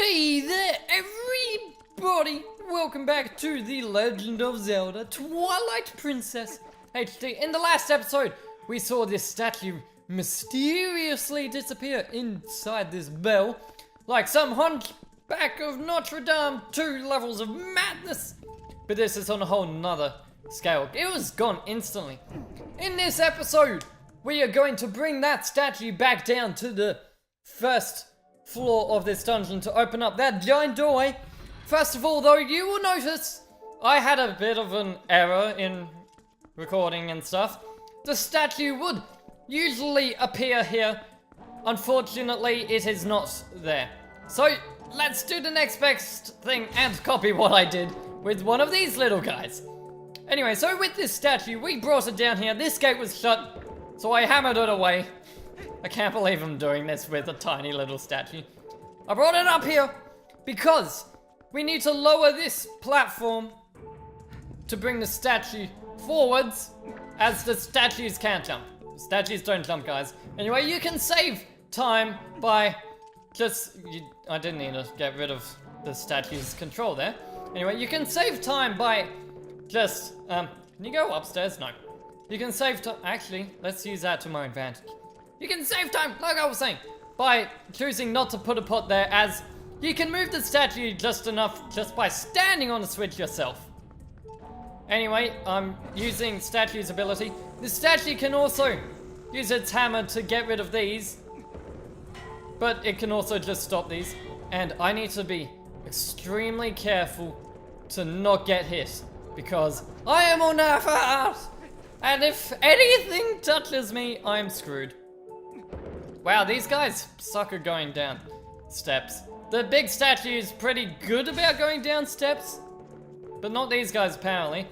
Hey there, everybody! Welcome back to The Legend of Zelda Twilight Princess HD. In the last episode, we saw this statue mysteriously disappear inside this bell, like some hunchback of Notre Dame, 2 levels of madness. But this is on a whole nother scale. It was gone instantly. In this episode, we are going to bring that statue back down to the first floor of this dungeon to open up that giant doorway. First of all, though, you will notice I had a bit of an error in recording and stuff. The statue would usually appear here. Unfortunately, it is not there. So let's do the next best thing and copy what I did with one of these little guys. Anyway, so with this statue, we brought it down here. This gate was shut, so I hammered it away. I can't believe I'm doing this with a tiny little statue. I brought it up here because we need to lower this platform to bring the statue forwards, as the statues can't jump. Statues don't jump, guys. Anyway, you can save time by I didn't need to get rid of the statue's control there. Anyway, you can save time by can you go upstairs? No. You can save time. Actually, let's use that to my advantage. You can save time, like I was saying, by choosing not to put a pot there, as you can move the statue just enough just by standing on the switch yourself. Anyway, I'm using statue's ability. The statue can also use its hammer to get rid of these, but it can also just stop these. And I need to be extremely careful to not get hit, because I am on a fast, and if anything touches me, I'm screwed. Wow, these guys suck at going down steps. The big statue is pretty good about going down steps, but not these guys apparently.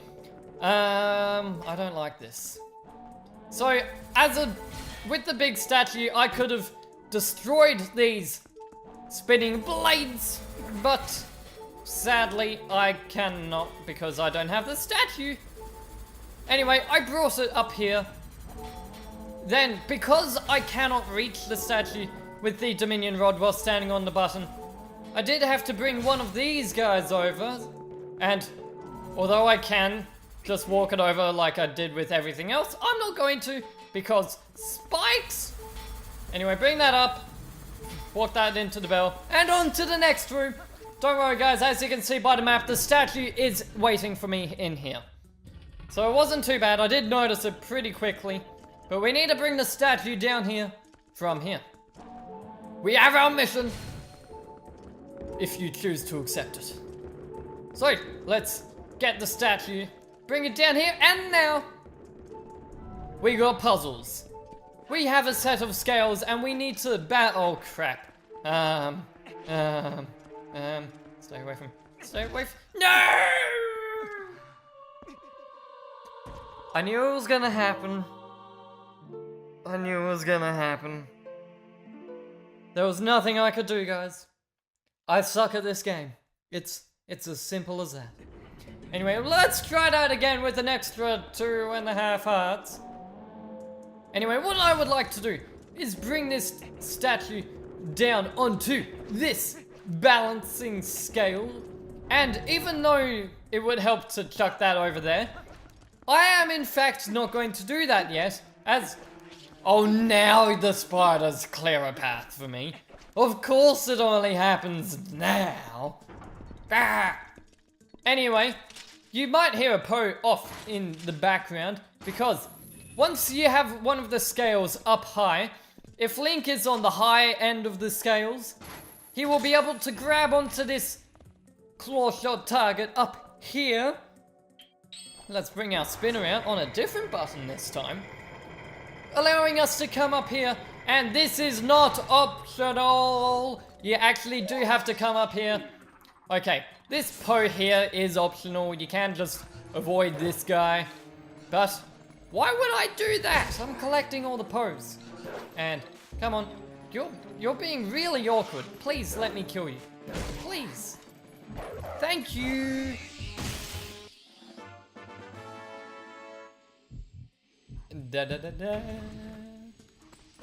I don't like this. So, with the big statue, I could have destroyed these spinning blades, but sadly I cannot because I don't have the statue. Anyway, I brought it up here. Then, because I cannot reach the statue with the Dominion Rod while standing on the button, I did have to bring one of these guys over. And although I can just walk it over like I did with everything else, I'm not going to, because spikes! Anyway, bring that up, walk that into the bell, and on to the next room. Don't worry guys, as you can see by the map, the statue is waiting for me in here. So it wasn't too bad, I did notice it pretty quickly. But we need to bring the statue down here from here. We have our mission, if you choose to accept it. So, let's get the statue, bring it down here, and now we got puzzles. We have a set of scales and we need to oh crap. Stay away from, no! I knew it was gonna happen. I knew it was gonna happen. There was nothing I could do, guys. I suck at this game. It's as simple as that. Anyway, let's try that again with an extra 2.5 hearts. Anyway, what I would like to do is bring this statue down onto this balancing scale. And even though it would help to chuck that over there, I am in fact not going to do that yet, as oh, now the spiders clear a path for me. Of course it only happens now. Ah. Anyway, you might hear a Poe off in the background, because once you have one of the scales up high, if Link is on the high end of the scales, he will be able to grab onto this claw shot target up here. Let's bring our spinner out on a different button this time, allowing us to come up here, and this is not optional. You actually do have to come up here. Okay, this Poe here is optional. You can just avoid this guy, but why would I do that? I'm collecting all the Poes. And come on, you're being really awkward. Please let me kill you. Please. Thank you.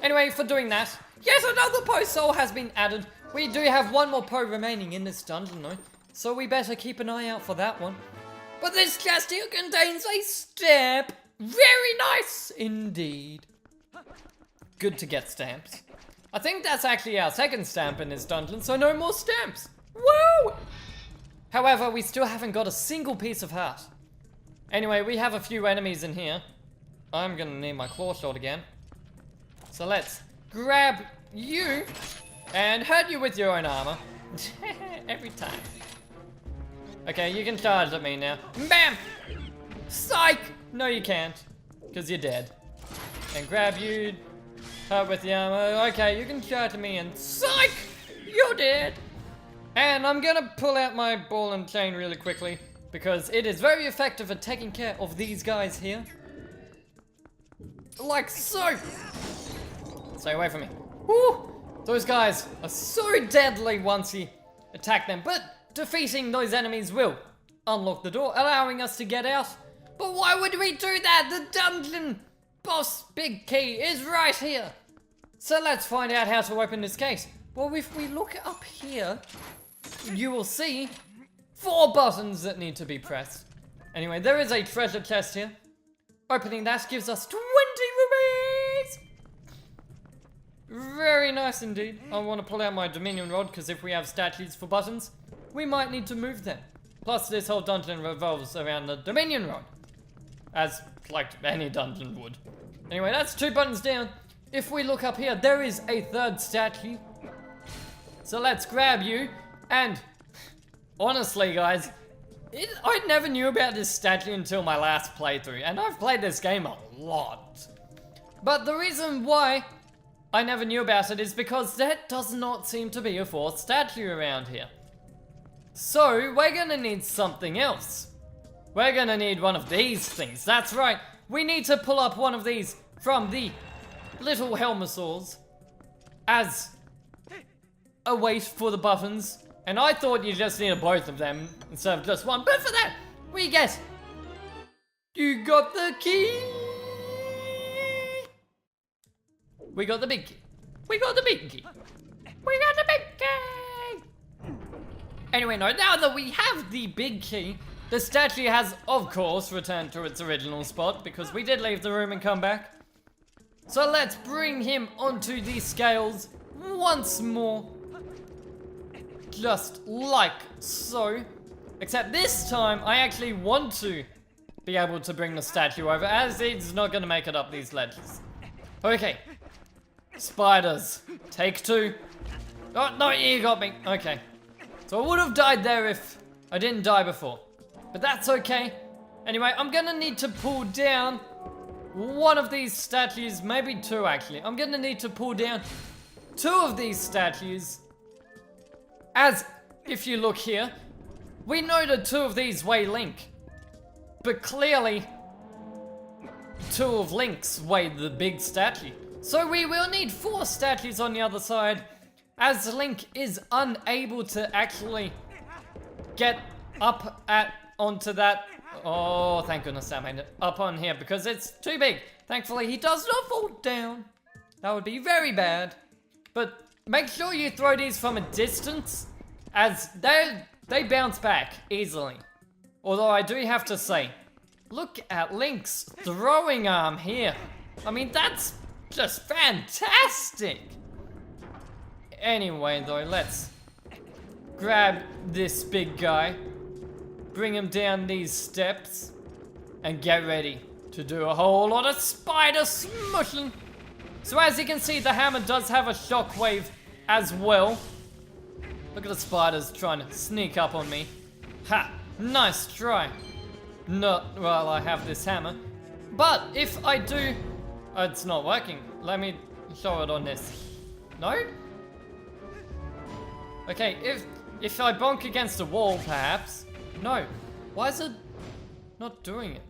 Anyway, for doing that, yet another Poe soul has been added. We do have one more Poe remaining in this dungeon though, so we better keep an eye out for that one. But this chest here contains a stamp. Very nice indeed. Good to get stamps. I think that's actually our second stamp in this dungeon, so no more stamps. Woo! However, we still haven't got a single piece of heart. Anyway, we have a few enemies in here. I'm gonna need my claw shot again. So let's grab you and hurt you with your own armor. Every time. Okay, you can charge at me now. Bam! Psych! No, you can't. Because you're dead. And grab you, hurt with the armor. Okay, you can charge at me and psych! You're dead! And I'm gonna pull out my ball and chain really quickly because it is very effective at taking care of these guys here. Like so! Stay away from me. Woo! Those guys are so deadly once you attack them, but defeating those enemies will unlock the door, allowing us to get out. But why would we do that? The dungeon boss big key is right here. So let's find out how to open this case. Well, if we look up here, you will see 4 buttons that need to be pressed. Anyway, there is a treasure chest here. Opening that gives us 20 rubies! Very nice indeed. I want to pull out my Dominion rod because if we have statues for buttons, we might need to move them. Plus, this whole dungeon revolves around the Dominion rod. As, like, any dungeon would. Anyway, that's 2 buttons down. If we look up here, there is a 3rd statue. So let's grab you. And, honestly, guys, I never knew about this statue until my last playthrough. And I've played this game a lot. But the reason why I never knew about it is because there does not seem to be a 4th statue around here. So, we're gonna need something else. We're gonna need one of these things. That's right. We need to pull up one of these from the little Helmosaurs as a weight for the buttons. And I thought you just needed both of them instead of just one. But for that, we get... You got the key! We got the big key. We got the big key. We got the big key! Anyway, no, now that we have the big key, the statue has, of course, returned to its original spot because we did leave the room and come back. So let's bring him onto the scales once more. Just like so. Except this time, I actually want to be able to bring the statue over, as it's not going to make it up these ledges. Okay. Spiders. Take 2. Oh, no, you got me. Okay. So I would have died there if I didn't die before. But that's okay. Anyway, I'm gonna need to pull down one of these statues, maybe 2 actually. I'm gonna need to pull down 2 of these statues. As, if you look here, we know that 2 of these weigh Link. But clearly, 2 of Link's weigh the big statue. So we will need 4 statues on the other side, as Link is unable to actually get up onto that. Oh, thank goodness that made it up on here because it's too big. Thankfully, he does not fall down. That would be very bad. But make sure you throw these from a distance, as they bounce back easily. Although I do have to say, look at Link's throwing arm here. I mean, that's just fantastic. Anyway, though, let's grab this big guy, bring him down these steps, and get ready to do a whole lot of spider smushing. So as you can see, the hammer does have a shockwave as well. Look at the spiders trying to sneak up on me. Ha! Nice try. Not while I have this hammer. But if I do... Oh, it's not working. Let me show it on this. No? Okay, if I bonk against a wall, perhaps. No. Why is it not doing it?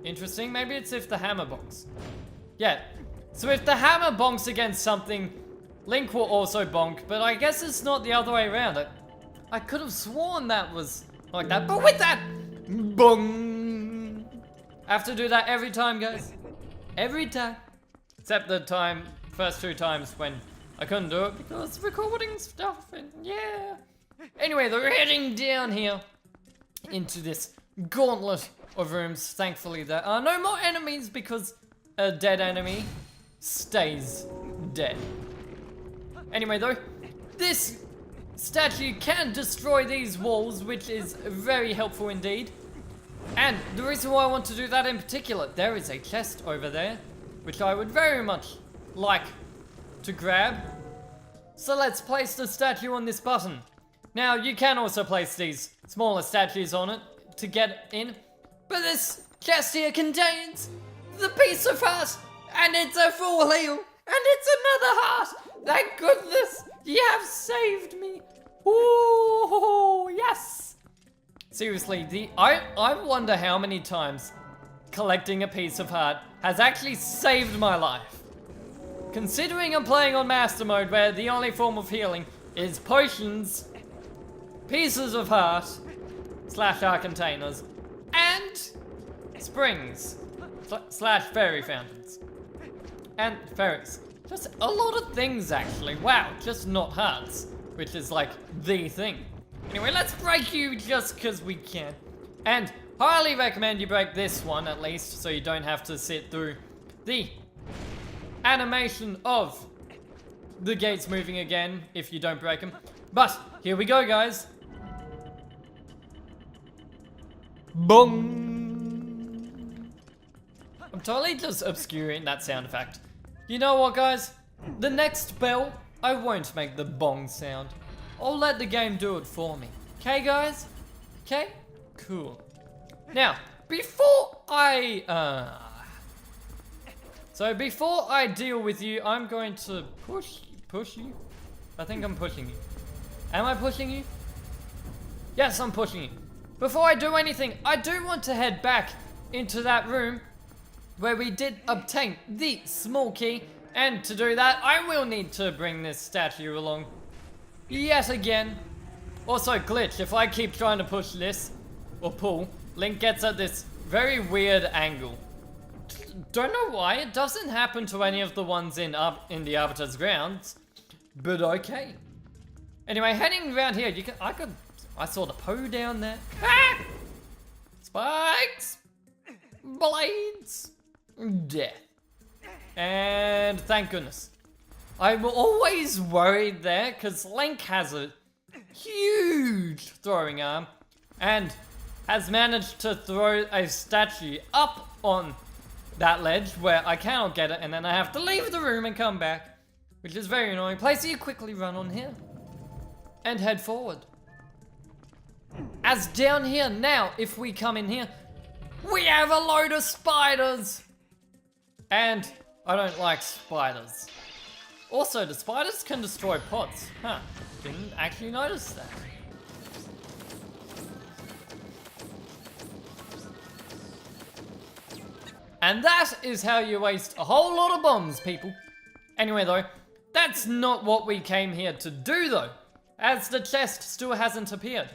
Interesting. Maybe it's if the hammer bonks. Yeah. So if the hammer bonks against something, Link will also bonk, but I guess it's not the other way around. I could have sworn that was like that, but with that, bong. I have to do that every time, guys. Every time. Except the first 2 times when I couldn't do it because recording stuff and yeah. Anyway, they're heading down here into this gauntlet of rooms. Thankfully there are no more enemies because a dead enemy stays dead. Anyway though, this statue can destroy these walls, which is very helpful indeed. And the reason why I want to do that in particular, there is a chest over there, which I would very much like to grab. So let's place the statue on this button. Now you can also place these smaller statues on it to get in, but this chest here contains the piece of heart, and it's a full heal, and it's another heart. Thank goodness you have saved me. Ooh, yes. Seriously, I wonder how many times collecting a piece of heart has actually saved my life. Considering I'm playing on Master Mode where the only form of healing is potions, pieces of heart, / heart containers, and springs, / fairy fountains, and fairies. Just a lot of things actually, wow, just not hearts, which is like the thing. Anyway, let's break you just because we can. And highly recommend you break this one at least, so you don't have to sit through the animation of the gates moving again if you don't break them. But here we go, guys. Bong! I'm totally just obscuring that sound effect. You know what, guys? The next bell, I won't make the bong sound. I'll let the game do it for me. Okay, guys? Okay? Cool. Now, before I deal with you, I'm going to push you. I think I'm pushing you. Am I pushing you? Yes, I'm pushing you. Before I do anything, I do want to head back into that room where we did obtain the small key. And to do that, I will need to bring this statue along yet again. Also, glitch, if I keep trying to push this, or pull, Link gets at this very weird angle. Don't know why, it doesn't happen to any of the ones in the Arbiter's grounds, but okay. Anyway, heading around here, I saw the Poe down there. Ah! Spikes! Blades! Death. And thank goodness. I'm always worried there, because Link has a huge throwing arm, and has managed to throw a statue up on that ledge where I cannot get it, and then I have to leave the room and come back, which is very annoying. Place you quickly run on here and head forward. As down here now, if we come in here, we have a load of spiders, and I don't like spiders. Also, the spiders can destroy pots. Huh, didn't actually notice that. And that is how you waste a whole lot of bombs, people. Anyway though, that's not what we came here to do though, as the chest still hasn't appeared.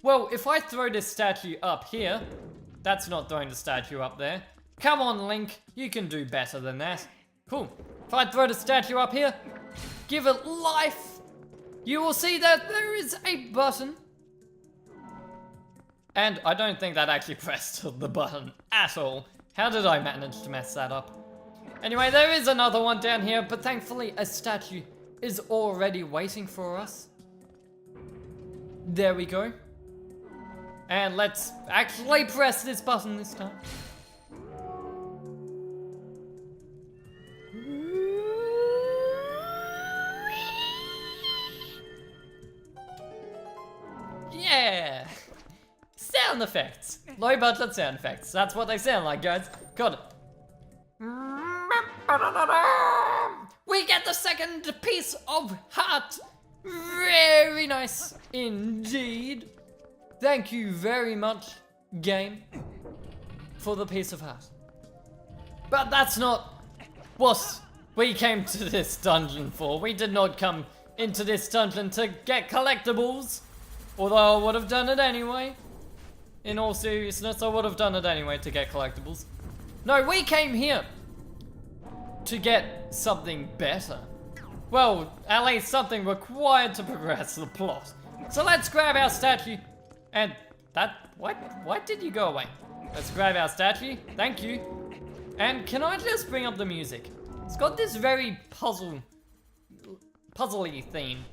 Well, if I throw this statue up here, that's not throwing the statue up there. Come on, Link, you can do better than that. Cool. If I throw the statue up here, give it life, you will see that there is a button. And I don't think that actually pressed the button at all. How did I manage to mess that up? Anyway, there is another one down here, but thankfully a statue is already waiting for us. There we go. And let's actually press this button this time. Yeah! Sound effects. Low budget sound effects. That's what they sound like, guys. Got it. We get the second piece of heart. Very nice indeed. Thank you very much, game, for the piece of heart. But that's not what we came to this dungeon for. We did not come into this dungeon to get collectibles. Although I would have done it anyway. In all seriousness, I would have done it anyway to get collectibles. No, we came here to get something better. well, at least something required to progress the plot. So let's grab our statue, and why did you go away? Let's grab our statue, thank you. And can I just bring up the music? It's got this very puzzly theme.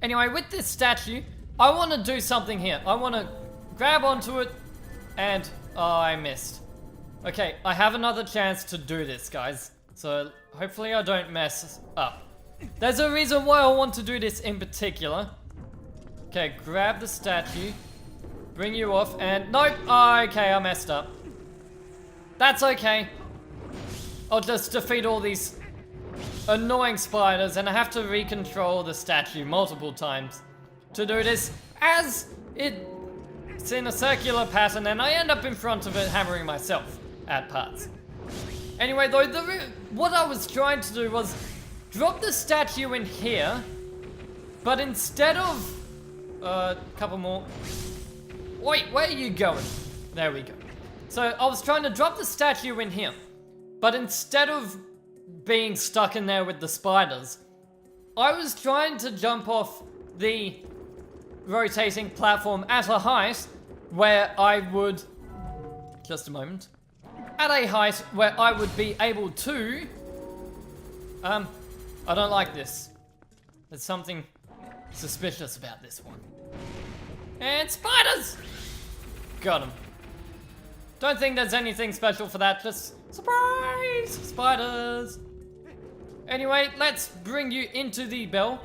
Anyway, with this statue, I want to do something here. I want to grab onto it, and oh, I missed. Okay, I have another chance to do this, guys. So hopefully I don't mess up. There's a reason why I want to do this in particular. Okay, grab the statue, bring you off, and nope. Oh, okay, I messed up. That's okay. I'll just defeat all these annoying spiders, and I have to recontrol the statue multiple times to do this, as it's in a circular pattern, and I end up in front of it hammering myself at parts. Anyway, though, what I was trying to do was drop the statue in here, but instead of a couple more. Wait, where are you going? There we go. So I was trying to drop the statue in here, but instead of being stuck in there with the spiders, I was trying to jump off the rotating platform at a height where I would, just a moment, at a height where I would be able to, I don't like this. There's something suspicious about this one. And spiders! Got him. Don't think there's anything special for that, just surprise! Spiders! Anyway, let's bring you into the bell.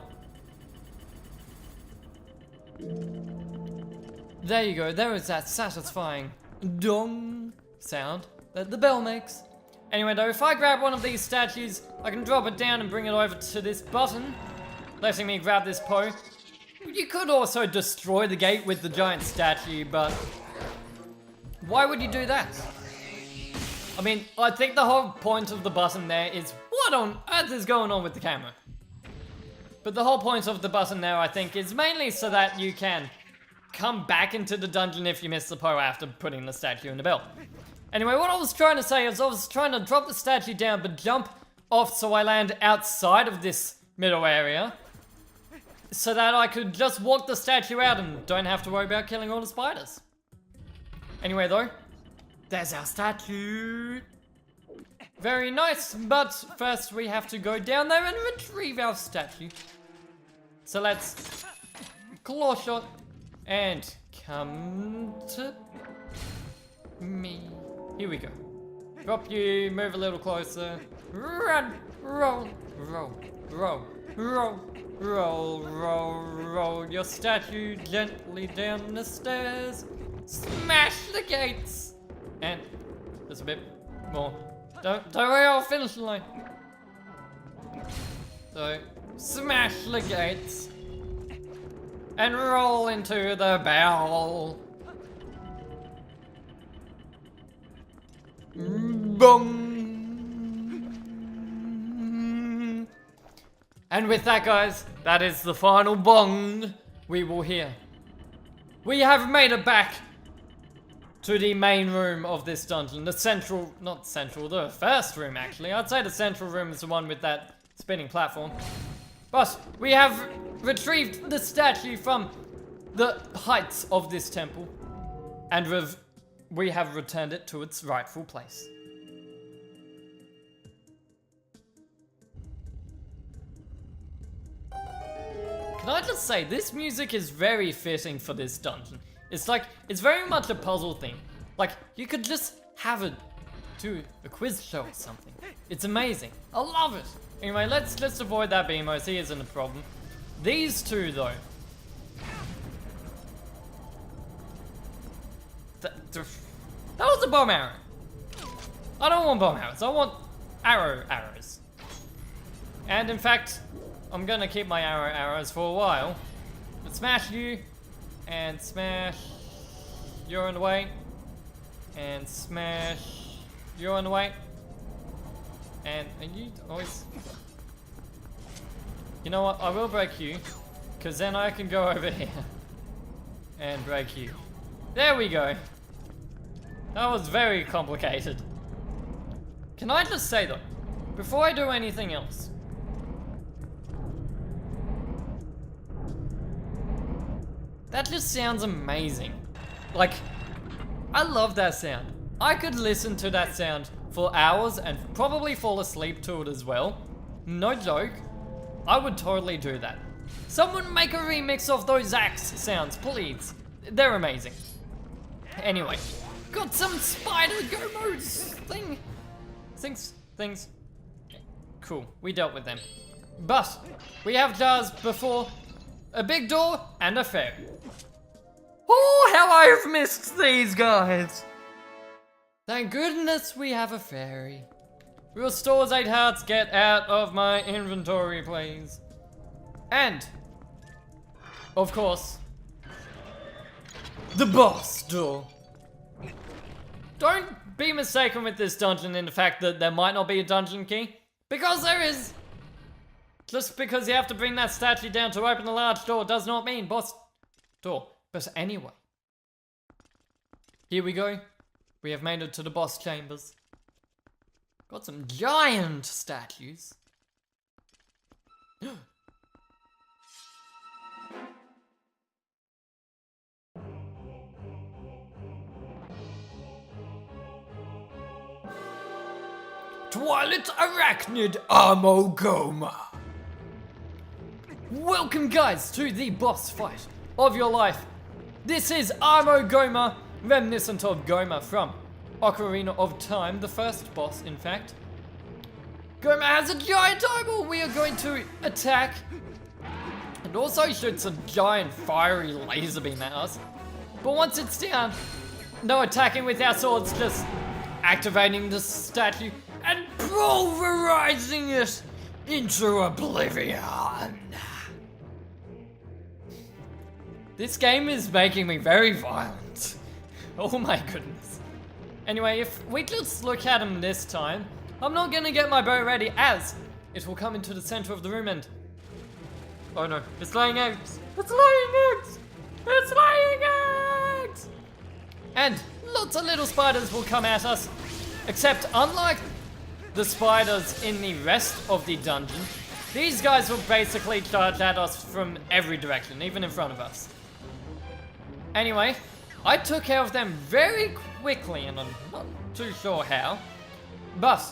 There you go, there is that satisfying dong sound that the bell makes. Anyway though, if I grab one of these statues, I can drop it down and bring it over to this button, letting me grab this Poe. You could also destroy the gate with the giant statue, but why would you do that? I mean, I think the whole point of the button there is, what on earth is going on with the camera? But the whole point of the button there, I think, is mainly so that you can come back into the dungeon if you miss the Poe after putting the statue in the bell. Anyway, what I was trying to say is I was trying to drop the statue down but jump off so I land outside of this middle area, so that I could just walk the statue out and don't have to worry about killing all the spiders. Anyway though, there's our statue. Very nice, but first we have to go down there and retrieve our statue. So let's claw shot and come to me. Here we go. Drop you, move a little closer. Run, roll, roll, roll, roll, roll, roll, roll your statue gently down the stairs. Smash the gates. And there's a bit more. Don't worry, I'll finish the line. So, smash the gates. And roll into the bell. Bong. And with that, guys, that is the final bong we will hear. We have made it back to the main room of this dungeon. The central, not central, the first room actually. I'd say the central room is the one with that spinning platform. But we have retrieved the statue from the heights of this temple. And we have returned it to its rightful place. Can I just say, this music is very fitting for this dungeon. It's very much a puzzle thing. Like, you could just have it do a quiz show or something. It's amazing. I love it. Anyway, let's just avoid that Beamos. He isn't a problem. These two, though. That was a bomb arrow. I don't want bomb arrows. I want arrows. And in fact, I'm gonna keep my arrows for a while. But smash you. And smash, you're in the way, and smash, you're in the way, and you always, you know what, I will break you, because then I can go over here, and break you. There we go. That was very complicated. Can I just say though, before I do anything else, That just sounds amazing. Like, I love that sound. I could listen to that sound for hours and probably fall asleep to it as well. No joke. I would totally do that. Someone make a remix of those axe sounds, please. They're amazing. Anyway, got some spider gomos things. Cool, we dealt with them. But we have jars before a big door and a fairy. Oh, how I've missed these guys. Thank goodness we have a fairy. We'll stores 8 hearts, get out of my inventory, please. And, of course, the boss door. Don't be mistaken with this dungeon in the fact that there might not be a dungeon key, because there is. Just because you have to bring that statue down to open the large door does not mean boss door. But anyway, here we go. We have made it to the boss chambers. Got some giant statues. Twilight Arachnid Armogoma. Welcome guys to the boss fight of your life. This is Armogoma, reminiscent of Goma from Ocarina of Time, the first boss in fact. Goma has a giant eyeball. We are going to attack and also shoots a giant fiery laser beam at us. But once it's down, no attacking with our swords, just activating the statue and pulverizing it into oblivion. This game is making me very violent. Oh my goodness. Anyway, if we just look at him this time, I'm not gonna get my bow ready as it will come into the center of the room and... Oh no, it's laying eggs! It's laying eggs! It's laying eggs! And lots of little spiders will come at us, except unlike the spiders in the rest of the dungeon, these guys will basically charge at us from every direction, even in front of us. Anyway, I took care of them very quickly and I'm not too sure how, but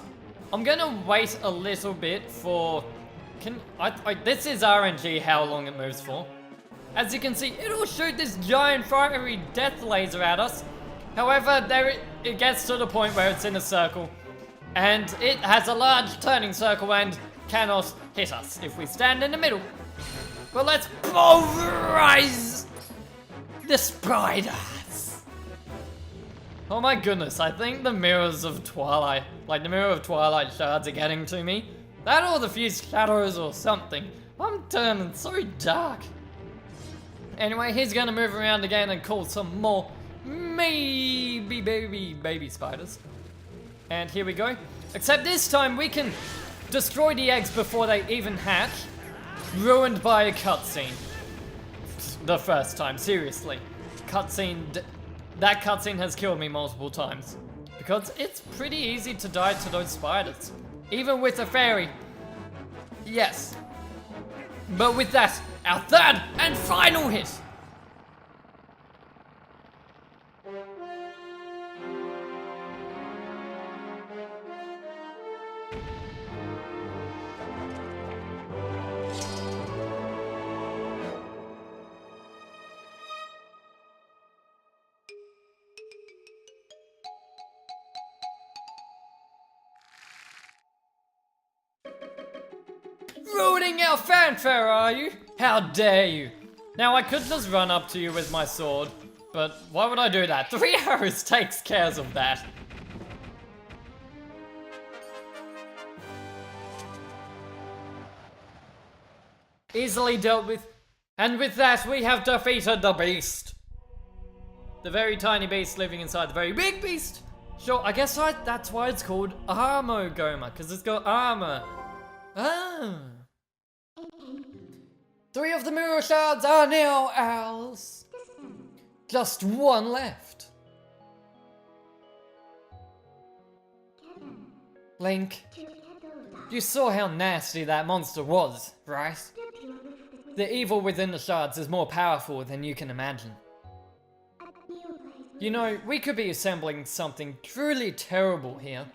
I'm gonna wait a little bit for... this is RNG how long it moves for. As you can see, it'll shoot this giant fiery death laser at us. However, it gets to the point where it's in a circle and it has a large turning circle and cannot hit us if we stand in the middle. But let's pulverize the spiders. Oh my goodness, I think the mirrors of Twilight, like the mirror of Twilight shards are getting to me. That or the fused shadows or something. I'm turning so dark. Anyway, he's gonna move around again and call some more maybe baby spiders. And here we go. Except this time we can destroy the eggs before they even hatch. Ruined by a cutscene. The first time, seriously. That cutscene has killed me multiple times. Because it's pretty easy to die to those spiders. Even with a fairy. Yes. But with that, our third and final hit. Ruining our fanfare, are you? How dare you? Now I could just run up to you with my sword, but why would I do that? 3 arrows takes care of that. Easily dealt with. And with that, we have defeated the beast. The very tiny beast living inside the very big beast. Sure, I guess that's why it's called Armogoma, because it's got armor. Ah. 3 of the mirror shards are now ours. Just 1 left. Link, you saw how nasty that monster was, right? The evil within the shards is more powerful than you can imagine. You know, we could be assembling something truly terrible here.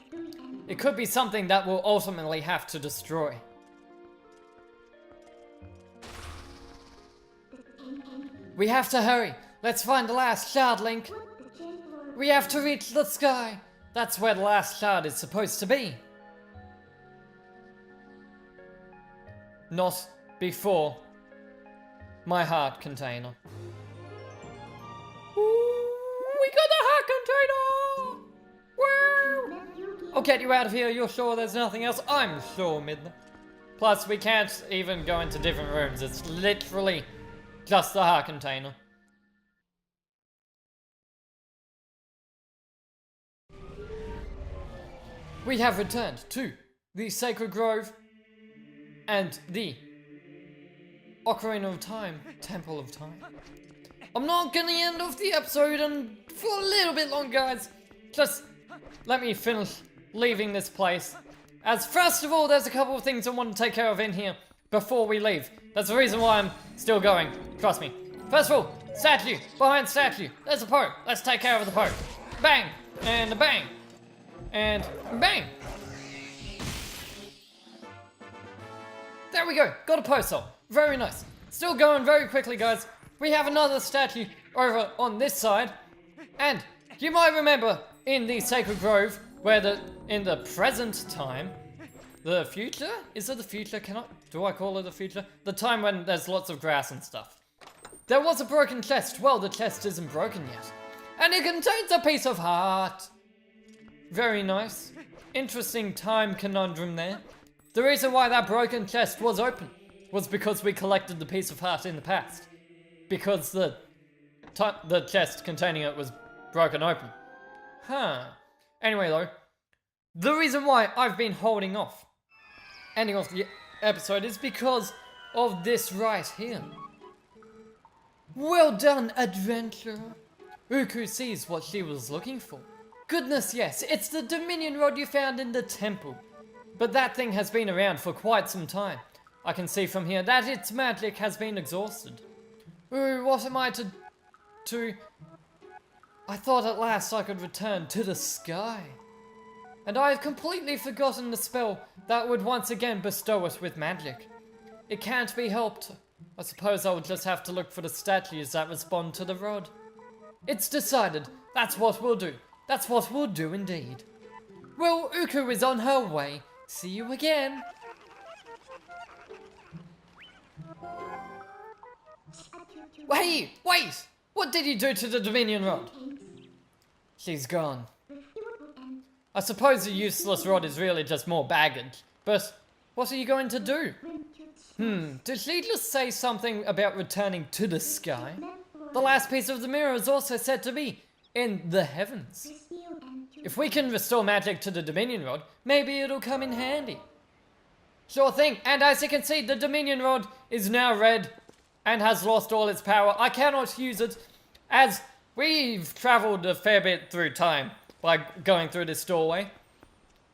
It could be something that we'll ultimately have to destroy. We have to hurry. Let's find the last shard, Link. We have to reach the sky. That's where the last shard is supposed to be. Not before my heart container. Ooh, we got the heart container! Woo! I'll get you out of here. You're sure there's nothing else? I'm sure, Midna. Plus, we can't even go into different rooms. It's literally just the heart container. We have returned to the Sacred Grove and the Ocarina of Time, Temple of Time. I'm not gonna end off the episode for a little bit long, guys. Just let me finish leaving this place. As first of all, there's a couple of things I want to take care of in here before we leave. That's the reason why I'm still going, trust me. First of all, statue, behind statue. There's a poke. Let's take care of the poke. Bang, and a bang, and bang. There we go, got a post hole. Very nice. Still going very quickly, guys. We have another statue over on this side. And you might remember in the Sacred Grove, where in the present time, the future? Is it the future? Do I call it the future? The time when there's lots of grass and stuff. There was a broken chest. Well, the chest isn't broken yet. And it contains a piece of heart. Very nice. Interesting time conundrum there. The reason why that broken chest was open was because we collected the piece of heart in the past. Because the chest containing it was broken open. Huh. Anyway though, the reason why I've been holding off ending off the episode is because of this right here. Well done, adventurer. Uku sees what she was looking for. Goodness yes, it's the Dominion Rod you found in the temple. But that thing has been around for quite some time. I can see from here that its magic has been exhausted. Ooh, what am I to do? I thought at last I could return to the sky. And I have completely forgotten the spell that would once again bestow us with magic. It can't be helped. I suppose I would just have to look for the statues that respond to the rod. It's decided. That's what we'll do. That's what we'll do indeed. Well, Uku is on her way. See you again. Hey, wait! What did you do to the Dominion Rod? She's gone. I suppose the useless rod is really just more baggage, but what are you going to do? Did she just say something about returning to the sky? The last piece of the mirror is also said to be in the heavens. If we can restore magic to the Dominion Rod, maybe it'll come in handy. Sure thing, and as you can see, the Dominion Rod is now red and has lost all its power. I cannot use it as we've travelled a fair bit through time by going through this doorway.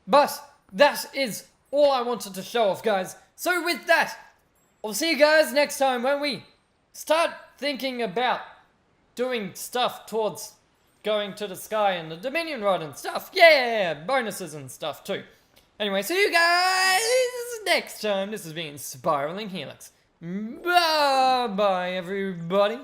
But that is all I wanted to show off, guys. So with that, I'll see you guys next time when we start thinking about doing stuff towards going to the sky and the Dominion Rod and stuff. Yeah, bonuses and stuff too. Anyway, see you guys next time. This has been Spiraling Helix. Bye-bye, everybody.